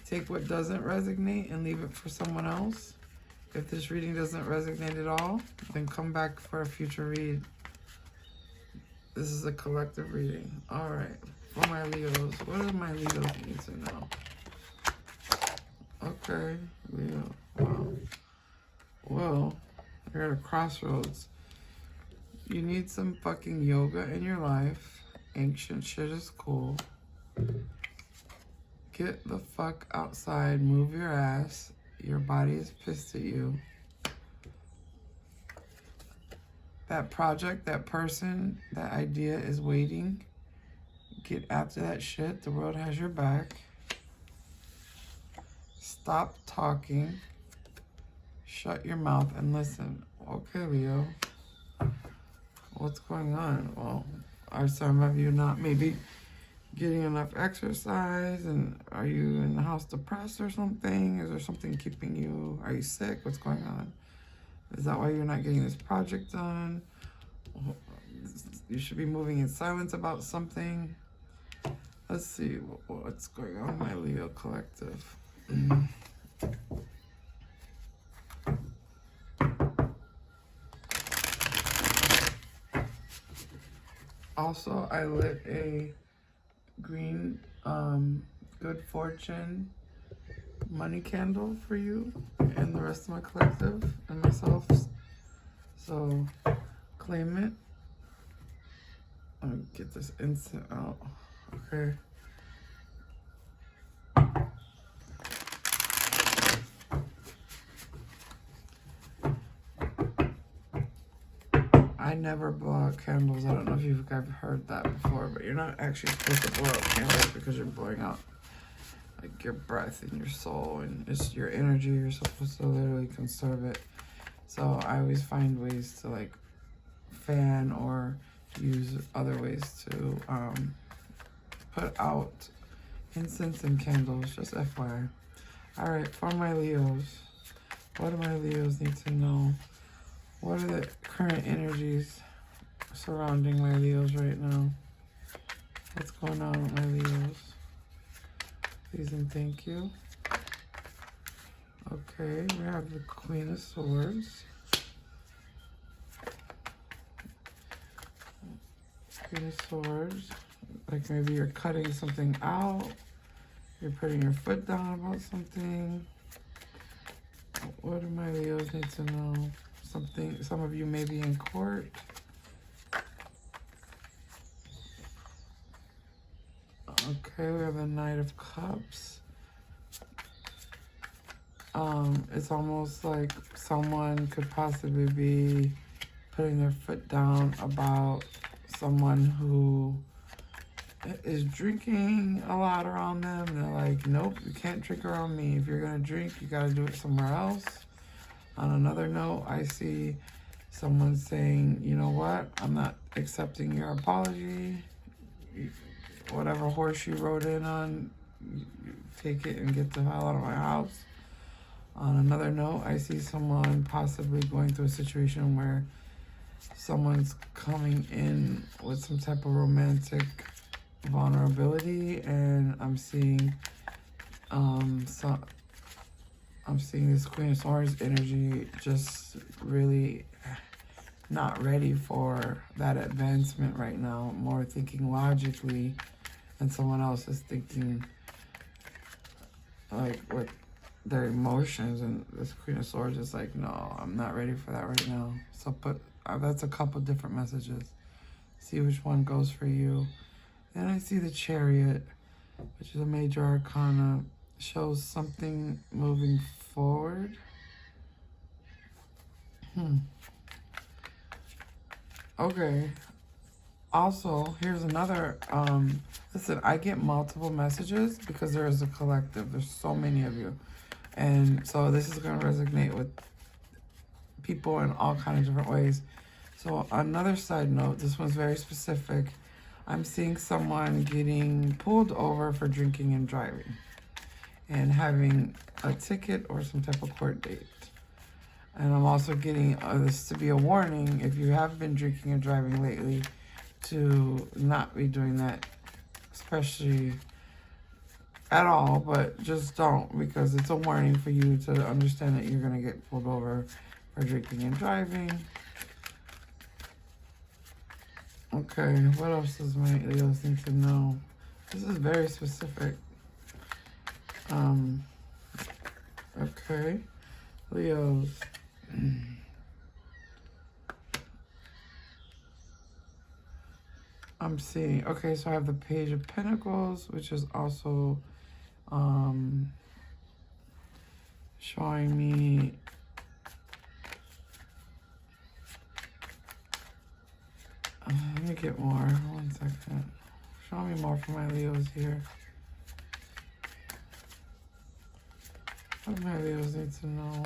Take what doesn't resonate and leave it for someone else. If this reading doesn't resonate at all, then come back for a future read. This is a collective reading. All right. For my Leos, what do my Leos need to know? Okay, Leo. Wow. Well, you're at a crossroads. You need some fucking yoga in your life. Ancient shit is cool. Get the fuck outside. Move your ass. Your body is pissed at you. That project, that person, that idea is waiting. Get after that shit. The world has your back. Stop talking. Shut your mouth and listen. Okay, Leo. What's going on? Well, are some of you not maybe getting enough exercise? And are you in the house depressed or something? Is there something keeping you? Are you sick? What's going on? Is that why you're not getting this project done? You should be moving in silence about something. Let's see what's going on, my Leo collective. Also, I lit a green good fortune money candle for you and the rest of my collective and myself. So claim it. Let me get this incense out. Okay. I never blow out candles. I don't know if you've ever heard that before, but you're not actually supposed to blow out candles because you're blowing out like your breath and your soul and it's your energy. You're supposed to literally conserve it. So I always find ways to like fan or use other ways to put out incense and candles, just FYI. All right, for my Leos, what do my Leos need to know? What are the current energies surrounding my Leos right now? What's going on with my Leos? Please and thank you. Okay, we have the Queen of Swords. Queen of Swords. Like maybe you're cutting something out. You're putting your foot down about something. What do my Leos need to know? Some of you may be in court. Okay, we have the Knight of Cups. It's almost like someone could possibly be putting their foot down about someone who is drinking a lot around them. They're like, nope, you can't drink around me. If you're gonna drink, you gotta do it somewhere else. On another note, I see someone saying, you know what, I'm not accepting your apology. Whatever horse you rode in on, you take it and get the hell out of my house. On another note, I see someone possibly going through a situation where someone's coming in with some type of romantic vulnerability, and I'm seeing this Queen of Swords energy just really not ready for that advancement right now. More thinking logically, and someone else is thinking like with their emotions, and this Queen of Swords is like, no, I'm not ready for that right now. So that's a couple different messages. See which one goes for you. Then I see the Chariot, which is a major arcana. Shows something moving forward. Okay. Also, here's another, listen, I get multiple messages because there is a collective. There's so many of you. And so this is going to resonate with people in all kinds of different ways. So another side note, this one's very specific. I'm seeing someone getting pulled over for drinking and driving and having a ticket or some type of court date. And I'm also getting this to be a warning if you have been drinking and driving lately to not be doing that, especially at all, but just don't, because it's a warning for you to understand that you're going to get pulled over for drinking and driving. Okay, what else does my Leos need to know? This is very specific. Okay, Leos. I'm seeing, okay, so I have the Page of Pentacles, which is also showing me let me get more. 1 second. Show me more for my Leos here. What do my Leos need to know?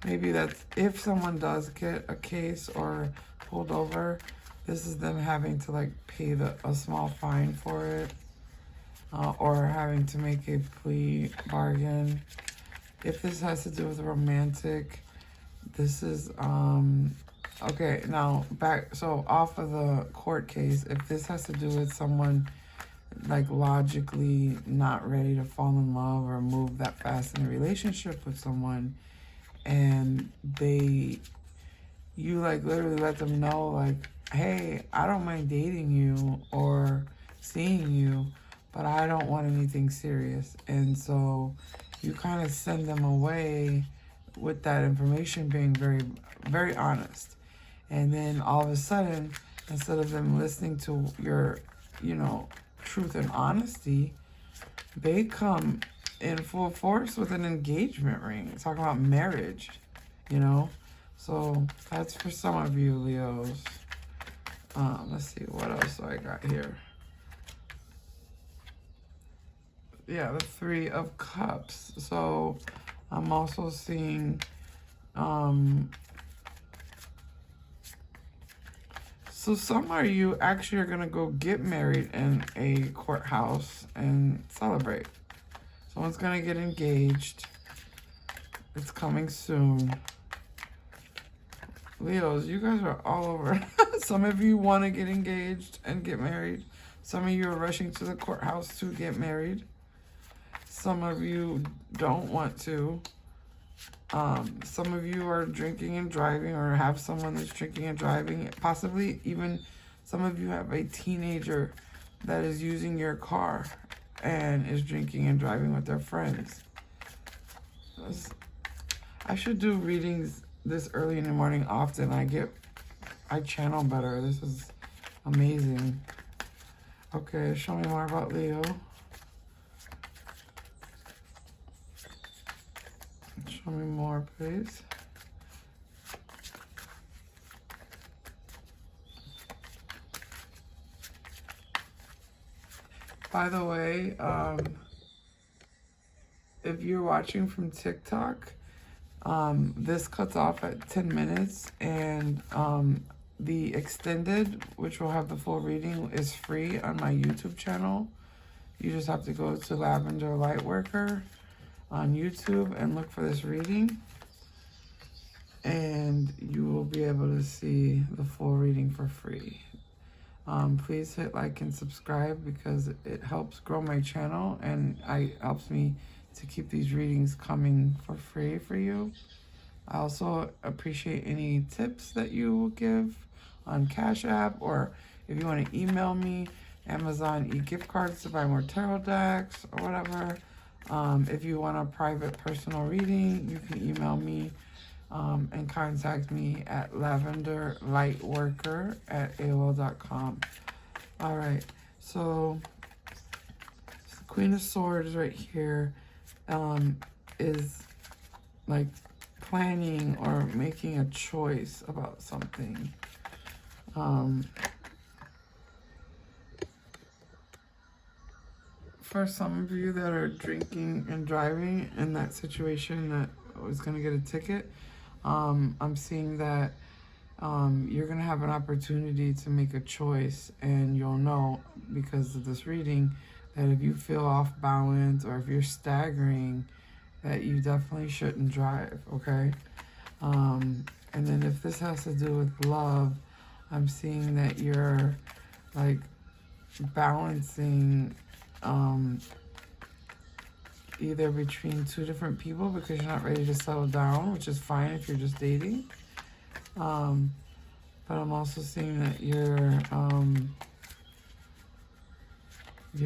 Maybe that's if someone does get a case or pulled over, this is them having to like pay a small fine for it, or having to make a plea bargain. If this has to do with romantic, this is okay, now back, so off of the court case, if this has to do with someone like logically not ready to fall in love or move that fast in a relationship with someone, and you like literally let them know like, hey, I don't mind dating you or seeing you, but I don't want anything serious. And so you kind of send them away with that information being very, very honest. And then all of a sudden, instead of them listening to your, truth and honesty, they come in full force with an engagement ring. Talking about marriage, So that's for some of you, Leos. Let's see, what else do I got here? Yeah, the Three of Cups. So I'm also seeing, so some of you actually are going to go get married in a courthouse and celebrate. Someone's going to get engaged. It's coming soon. Leos, you guys are all over. Some of you want to get engaged and get married. Some of you are rushing to the courthouse to get married. Some of you don't want to. Some of you are drinking and driving, or have someone that's drinking and driving. Possibly even some of you have a teenager that is using your car and is drinking and driving with their friends. I should do readings this early in the morning often. I channel better. This is amazing. Okay, show me more about Leo. Show me more, please. By the way, if you're watching from TikTok, this cuts off at 10 minutes, and the extended, which will have the full reading, is free on my YouTube channel. You just have to go to Lavenderlightworker on YouTube and look for this reading, and you will be able to see the full reading for free. Please hit like and subscribe, because it helps grow my channel and helps me to keep these readings coming for free for you. I also appreciate any tips that you will give on Cash App, or if you want to email me, Amazon e-gift cards to buy more tarot decks or whatever. If you want a private personal reading, you can email me and contact me at lavenderlightworker@aol.com. All right, so the Queen of Swords right here is like planning or making a choice about something. For some of you that are drinking and driving in that situation that was going to get a ticket, I'm seeing that you're going to have an opportunity to make a choice, and you'll know because of this reading that if you feel off balance or if you're staggering, that you definitely shouldn't drive, okay? And then if this has to do with love, I'm seeing that you're like balancing either between two different people because you're not ready to settle down, which is fine if you're just dating. But I'm also seeing that you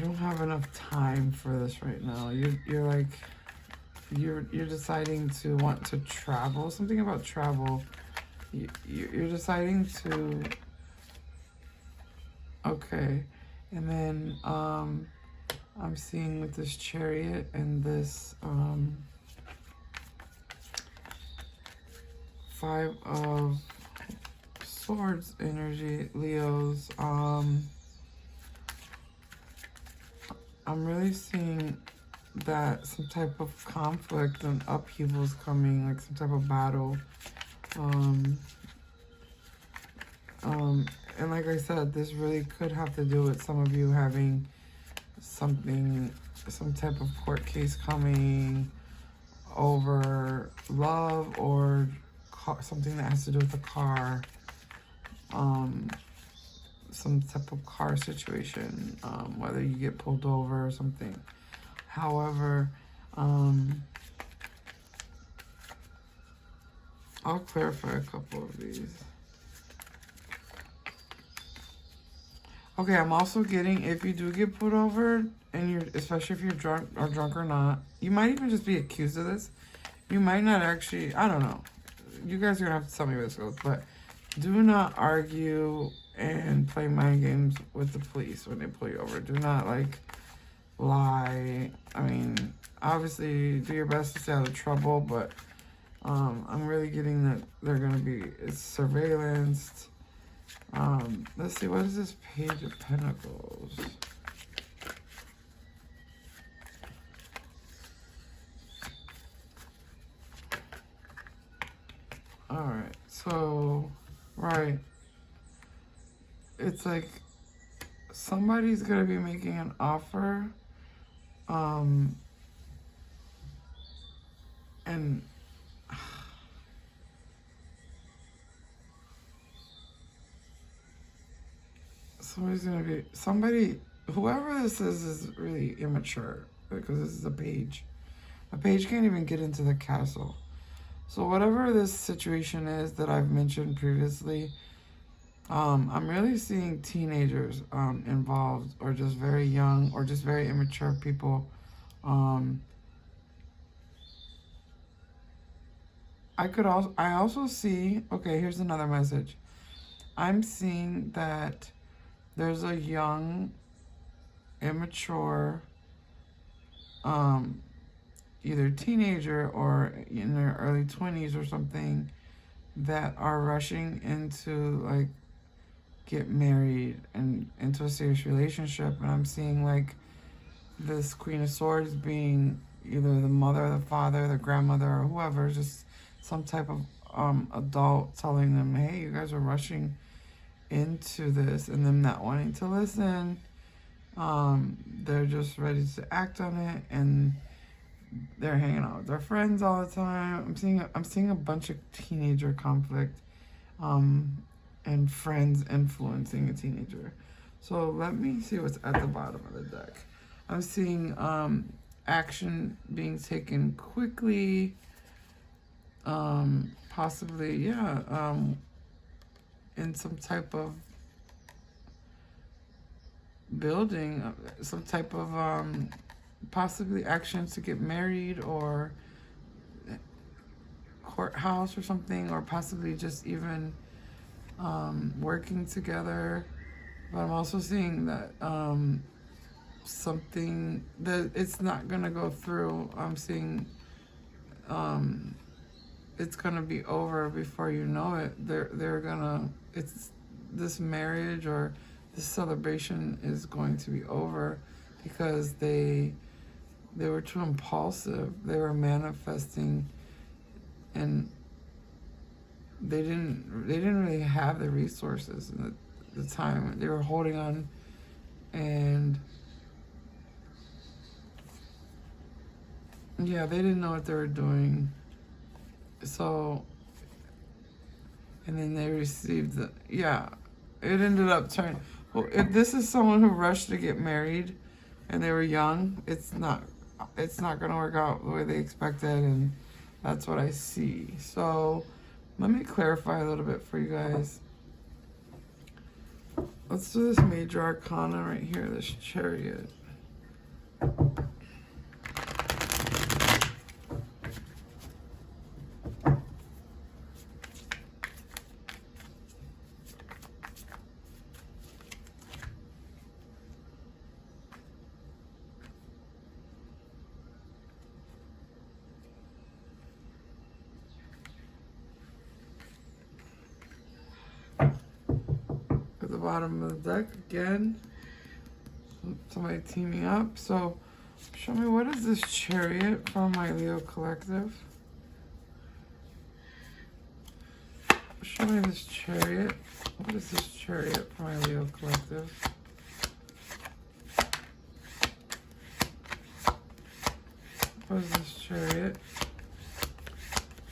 don't have enough time for this right now. You're deciding to want to travel. Something about travel. You're deciding to. Okay, and then I'm seeing with this Chariot and this Five of Swords energy, Leos. I'm really seeing that some type of conflict and upheaval is coming, like some type of battle. And like I said, this really could have to do with some of you having some type of court case coming over love or something that has to do with a car. Some type of car situation, whether you get pulled over or something. However, I'll clarify a couple of these. Okay, I'm also getting, if you do get pulled over, and you're, especially if you're drunk or not, you might even just be accused of this. You might not actually, I don't know. You guys are gonna have to tell me where this goes, but do not argue and play mind games with the police when they pull you over. Do not, like, lie. I mean, obviously, do your best to stay out of trouble, but I'm really getting that they're gonna be surveillanced. Let's see, what is this Page of Pentacles? Alright, so, right. It's like somebody's gonna be making an offer, and whoever this is really immature because this is a page. A page can't even get into the castle. So whatever this situation is that I've mentioned previously, I'm really seeing teenagers involved, or just very young, or just very immature people. I also see, okay, here's another message. I'm seeing that there's a young, immature, either teenager or in their early 20s or something, that are rushing into, like, get married and into a serious relationship. And I'm seeing, like, this Queen of Swords being either the mother, the father, the grandmother, or whoever, just some type of adult telling them, hey, you guys are rushing into this, and them not wanting to listen. They're just ready to act on it, and they're hanging out with their friends all the time. I'm seeing a bunch of teenager conflict, and friends influencing a teenager. So let me see what's at the bottom of the deck. I'm seeing action being taken quickly, possibly, in some type of building, some type of possibly actions to get married, or courthouse or something, or possibly just even working together. But I'm also seeing that something that it's not gonna go through. I'm seeing it's gonna be over before you know it. It's this marriage or this celebration is going to be over because they were too impulsive. They were manifesting, and they didn't really have the resources and the time. They were holding on, and yeah, they didn't know what they were doing. So, and then they received it ended up turning, well, if this is someone who rushed to get married, and they were young, it's not going to work out the way they expected, and that's what I see. So let me clarify a little bit for you guys. Let's do this major arcana right here, this Chariot. At the bottom of the deck again, somebody teaming up. So show me, what is this Chariot from my Leo collective? Show me this Chariot. What is this Chariot from my Leo collective? What is this Chariot?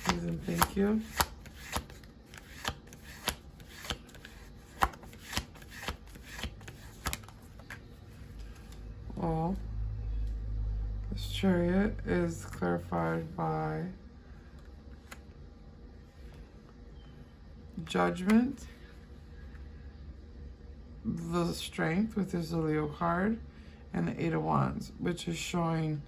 Please and thank you. Well, this Chariot is clarified by Judgment, the Strength, which is the Leo card, and the Eight of Wands, which is showing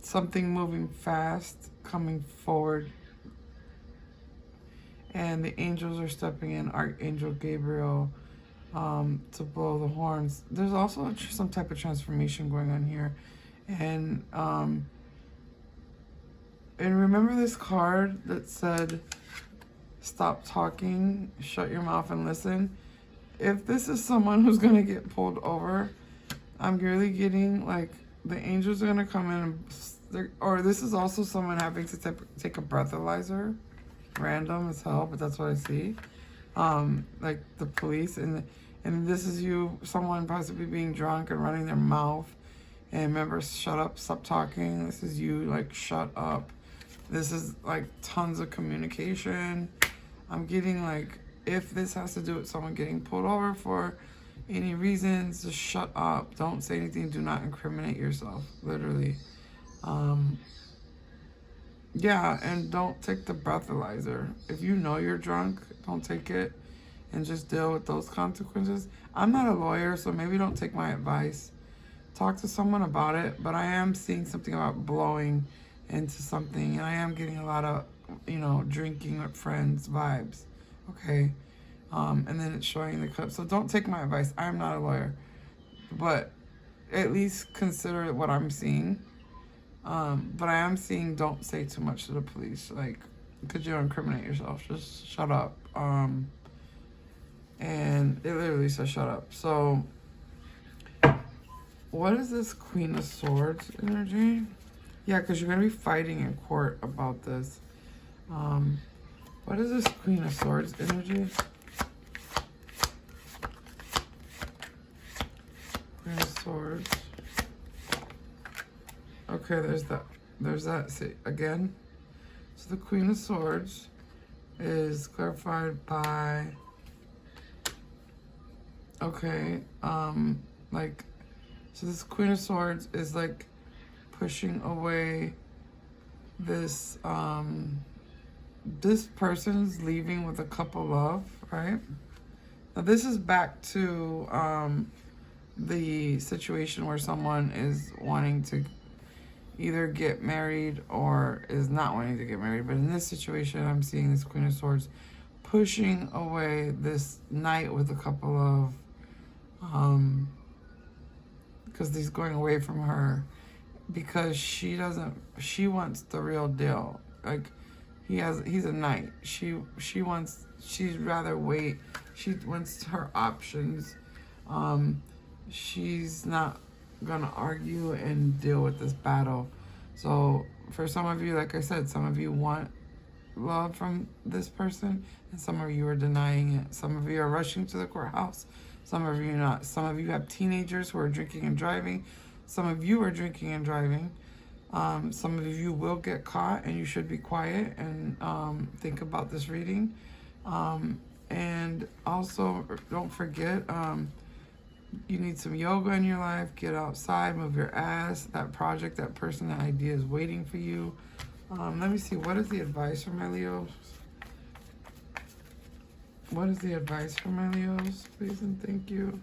something moving fast, coming forward, and the angels are stepping in, Archangel Gabriel, to blow the horns. There's also some type of transformation going on here, and remember this card that said, stop talking, shut your mouth and listen. If this is someone who's gonna get pulled over, I'm really getting like the angels are gonna come in, or this is also someone having to take a breathalyzer, random as hell, but that's what I see. Like the police, and this is you, someone possibly being drunk and running their mouth. And remember, shut up, stop talking. This is you, like, shut up. This is like tons of communication. I'm getting like, if this has to do with someone getting pulled over for any reasons, just shut up. Don't say anything. Do not incriminate yourself, literally. Yeah, and don't take the breathalyzer. If you know you're drunk, don't take it and just deal with those consequences. I'm not a lawyer, so maybe don't take my advice. Talk to someone about it, but I am seeing something about blowing into something, and I am getting a lot of, drinking with friends vibes, okay? And then it's showing the cup. So don't take my advice. I'm not a lawyer, but at least consider what I'm seeing. But I am seeing, don't say too much to the police, like, because you'll incriminate yourself. Just shut up. And it literally says shut up. So what is this Queen of Swords energy? Yeah, because you're going to be fighting in court about this. What is this Queen of Swords energy? Queen of Swords. Okay, there's that. See, again. So the Queen of Swords is clarified by, okay, like, so this Queen of Swords is like pushing away this, this person's leaving with a cup of love, right? Now this is back to the situation where someone is wanting to either get married or is not wanting to get married. But in this situation, I'm seeing this Queen of Swords pushing away this knight with a cup of love, because he's going away from her because she wants the real deal. Like, he's a knight. She'd rather wait. She wants her options. She's not gonna argue and deal with this battle. So for some of you, like I said, some of you want love from this person, and some of you are denying it. Some of you are rushing to the courthouse. Some of you not. Some of you have teenagers who are drinking and driving. Some of you are drinking and driving. Some of you will get caught, and you should be quiet and think about this reading. And also, don't forget, You need some yoga in your life. Get outside, move your ass. That project, that person, that idea is waiting for you. Let me see. What is the advice for my Leos? What is the advice for my Leos? Please and thank you.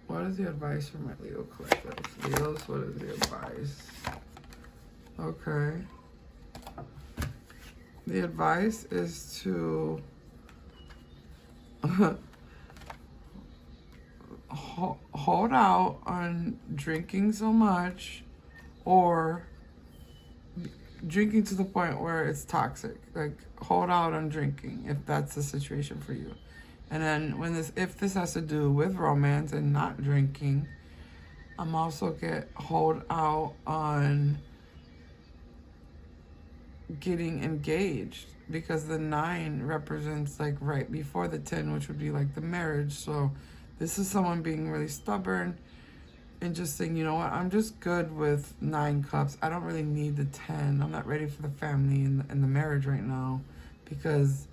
What is the advice for my Leo collective? Leos, what is the advice? Okay. The advice is to hold out on drinking so much, or drinking to the point where it's toxic. Like, hold out on drinking if that's the situation for you. And then if this has to do with romance and not drinking, I'm also hold out on getting engaged, because the 9 represents like right before the 10, which would be like the marriage. So this is someone being really stubborn and just saying, you know what, I'm just good with 9 cups. I don't really need the 10. I'm not ready for the family and the marriage right now, because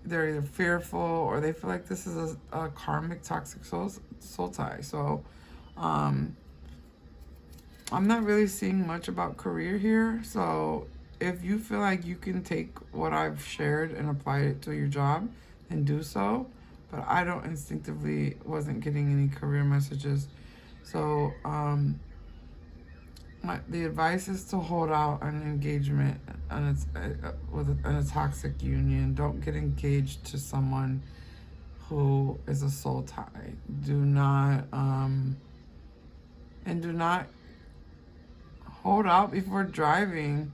they're either fearful or they feel like this is a karmic toxic soul tie. So I'm not really seeing much about career here. So if you feel like you can take what I've shared and apply it to your job, then do so. But I wasn't getting any career messages. So the advice is to hold out on engagement and in a toxic union. Don't get engaged to someone who is a soul tie. Do not hold out before driving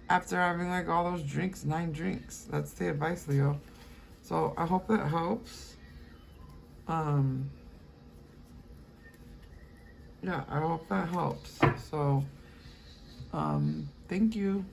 after having like all those drinks, 9 drinks. That's the advice, Leo. So I hope that helps. Yeah, I hope that helps. So, thank you.